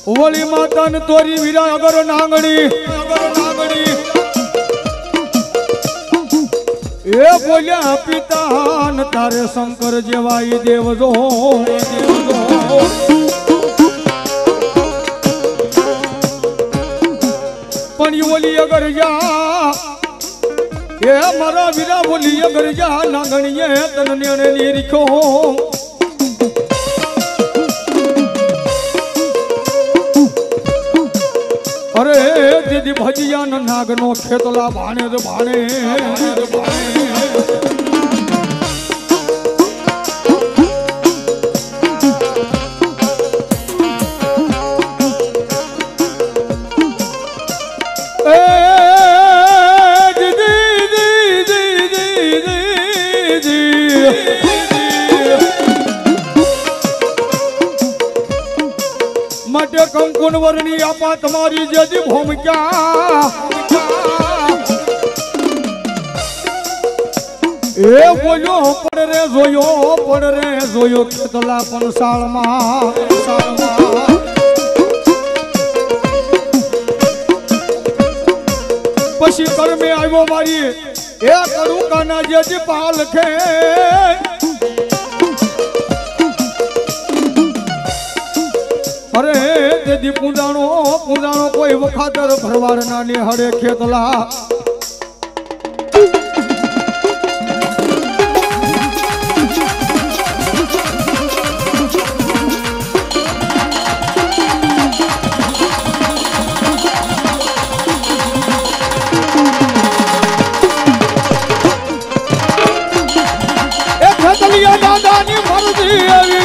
वली माता ने तोरी वीरा अगर नांगड़ी ए बोलिया पिता न तारे शंकर जेवाई देवजो पण बोली अगर जा ए मारा वीरा बोली अगर जा नांगणीए तन ने लीरिखो अरे दीदी भजिया न नागनो खेतला भाने रे भाने कंकुन वर्णी आपा तुम्हारी जजी भूमिका ए बोलो पड़ रे जोयो खेतला पण साळमा पशी कर में आयो मारी ए करू काना जजी पाल खे अरे तेदी पूजाणो कोई वखातर भरवार नानी हरे खेतला ए खेतलिया दादानी मर्जी आवी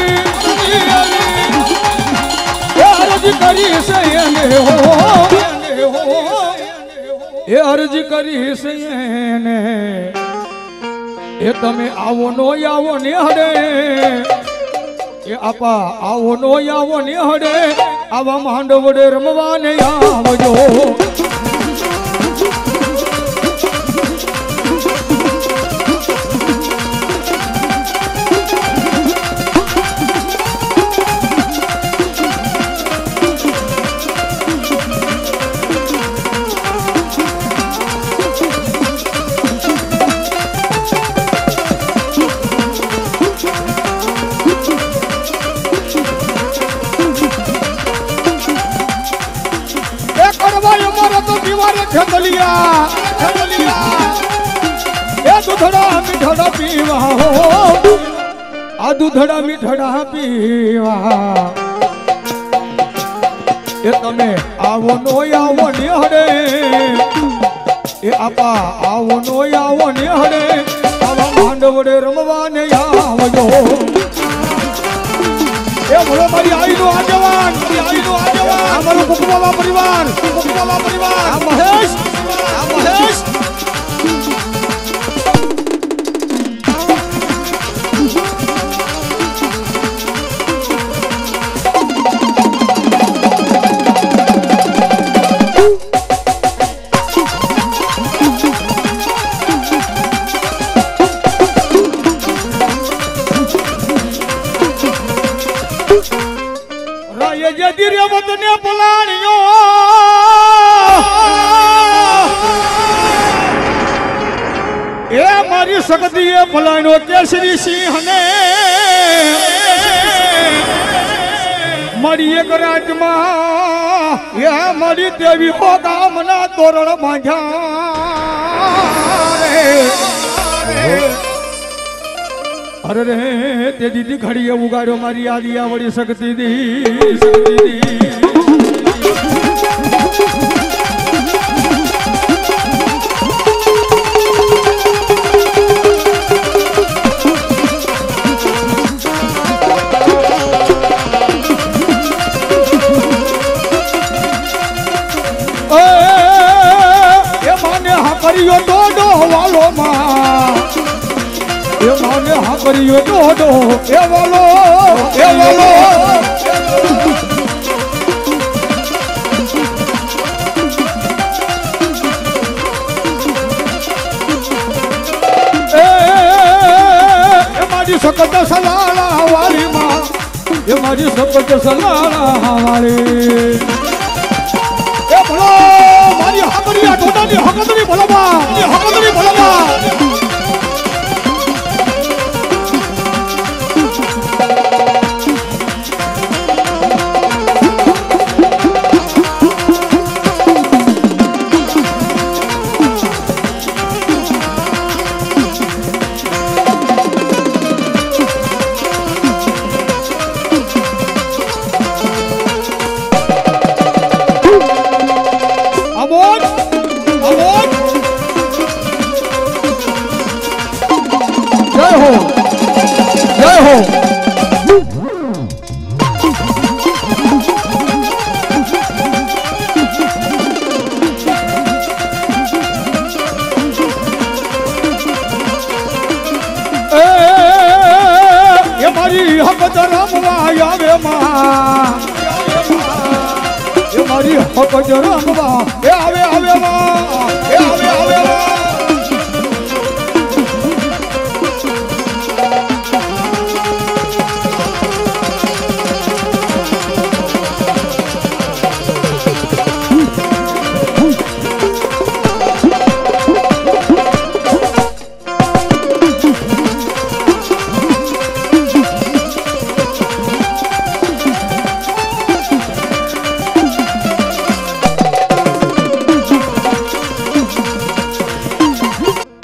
करी से ये अर्ज करी से ये तमे आवो नो आवो ने हडे ये आपा आवो नो आवो ने हडे आवा मांडवडे रमवा ने आवजो खेतलिया ए दूधड़ा मीठड़ा पीवा हो आ दूधड़ा मीठड़ा पीवा ए तमे आवो नो आवो ने हडे ए आपा आवो नो आवो ने हडे आवा मांडवडे रमवा ने आवजो ए बोलो मारी आई नो आजवान हमारो कुकुबाबा परिवार महेश ने बुलानियो ए मारी सकती है बुलानो केसरी सिंह ने मरी एक रात मा ये मरी देवी को कामना तोरण बांधा अरे रे ते दीदी घड़ी उगाड़ो मारी आलिया बड़ी सकती दी ये माने हाँ करियो दो वालो माँ ये माने हाँ करियो दो ये वालो सकत सलाला वाली माँ ये મારી સપટ સલાણા વાળી એ ભલો મારી હકડિયા ટોટાની હકદરી ભલોબા હકદરી ભલોબા મારી હકત રમવા એ આવે આવે એ આવે આવે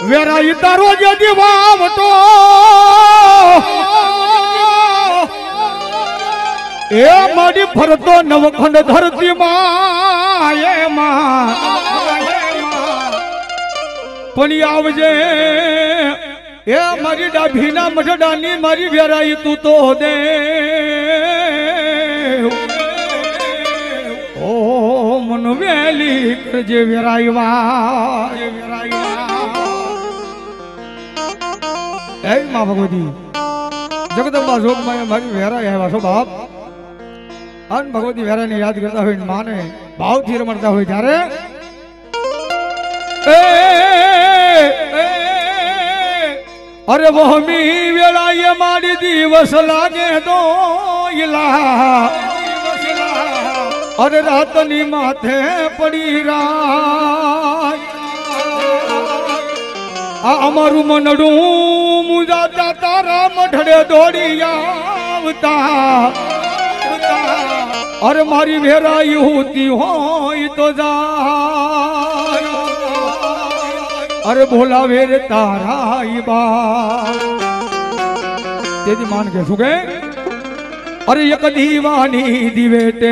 વેરાઈ તારો જે દીવાવટો એ મારી ફરતો નવખંડ ધરતી માં પણ આવજે એ મારી ડાભીના મઢડાની મારી વેરાઈ તું તો દે ઓ મન વેલી કરજે વેરાઈવા એ માં ભગવતી જગદંબા જોગમાં મારી વેરાઈ આવ્યા છો બાપ અન ભગવતી વેરાને યાદ કરતા હોય માને ભાવથી રમતા હોય ત્યારે અરે વહમી વેળાએ મારી દિવસ લાગે તો અરે રાતની માથે પડી રાત આ અમારું મનડું મુજાતા તારા મઢડે દોડી આવતા અરે મારી વેરાઈ હોતી હોય તો જાય અરે બોલાવે રે તારા બા તેથી માન કે શું કે અરે એક દીવાની દિવેટે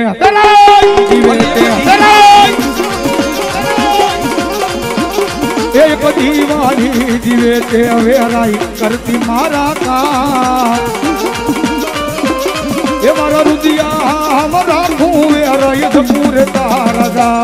એક દીવાની દિવેટે વેરાઈ કરતી મારા કા એ મારા રુદિયા મારા ખું વેરાઈ પૂરે તારા